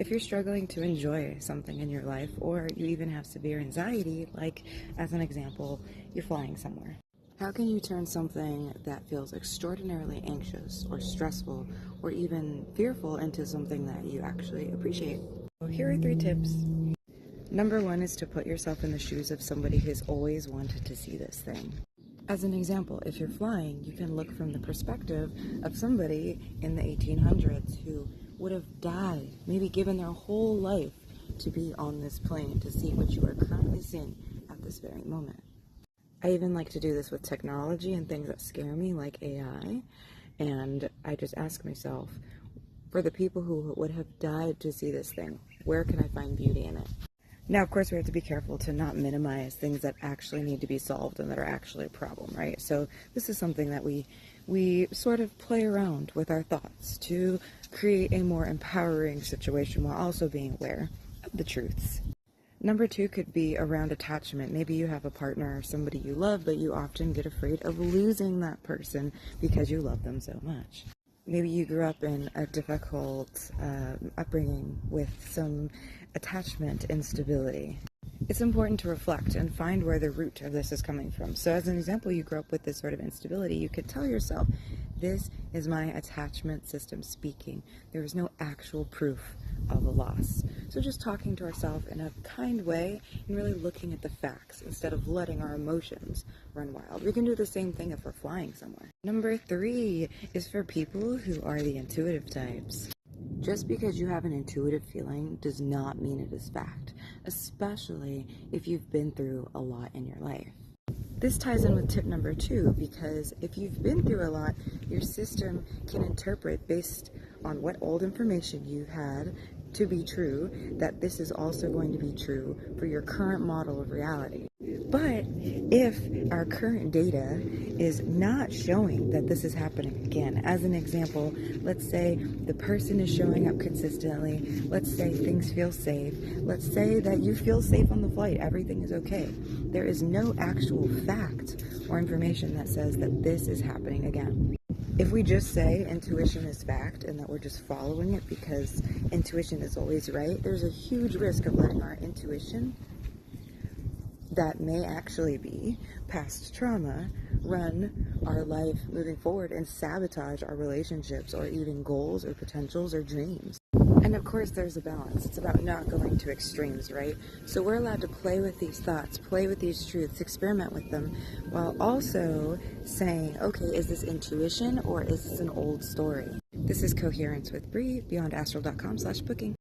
If you're struggling to enjoy something in your life, or you even have severe anxiety, like as an example, you're flying somewhere, how can you turn something that feels extraordinarily anxious or stressful or even fearful into something that you actually appreciate? So here are 3 tips. Number 1 is to put yourself in the shoes of somebody who's always wanted to see this thing. As an example, if you're flying, you can look from the perspective of somebody in the 1800s who would have died, maybe given their whole life to be on this plane to see what you are currently seeing at this very moment. I even like to do this with technology and things that scare me, like AI, and I just ask myself, for the people who would have died to see this thing, where can I find beauty in it? Now, of course, we have to be careful to not minimize things that actually need to be solved and that are actually a problem, right? So this is something that we sort of play around with our thoughts to create a more empowering situation while also being aware of the truths. Number 2 could be around attachment. Maybe you have a partner or somebody you love, but you often get afraid of losing that person because you love them so much. Maybe you grew up in a difficult upbringing with some attachment instability. It's important to reflect and find where the root of this is coming from. So as an example, you grew up with this sort of instability, you could tell yourself, this is my attachment system speaking. There is no actual proof of a loss. So just talking to ourselves in a kind way and really looking at the facts instead of letting our emotions run wild. We can do the same thing if we're flying somewhere. Number 3 is for people who are the intuitive types. Just because you have an intuitive feeling does not mean it is fact, especially if you've been through a lot in your life. This ties in with tip number 2, because if you've been through a lot, your system can interpret based on what old information you've had to be true, that this is also going to be true for your current model of reality. But if our current data is not showing that this is happening again, as an example, let's say the person is showing up consistently, let's say things feel safe, let's say that you feel safe on the flight, everything is okay. There is no actual fact or information that says that this is happening again. If we just say intuition is fact and that we're just following it because intuition is always right, there's a huge risk of letting our intuition, that may actually be past trauma, run our life moving forward and sabotage our relationships or even goals or potentials or dreams. And of course there's a balance. It's about not going to extremes, right? So we're allowed to play with these thoughts, play with these truths, experiment with them, while also saying, okay, is this intuition or is this an old story? This is Coherence with Bree, beyondastral.com/booking.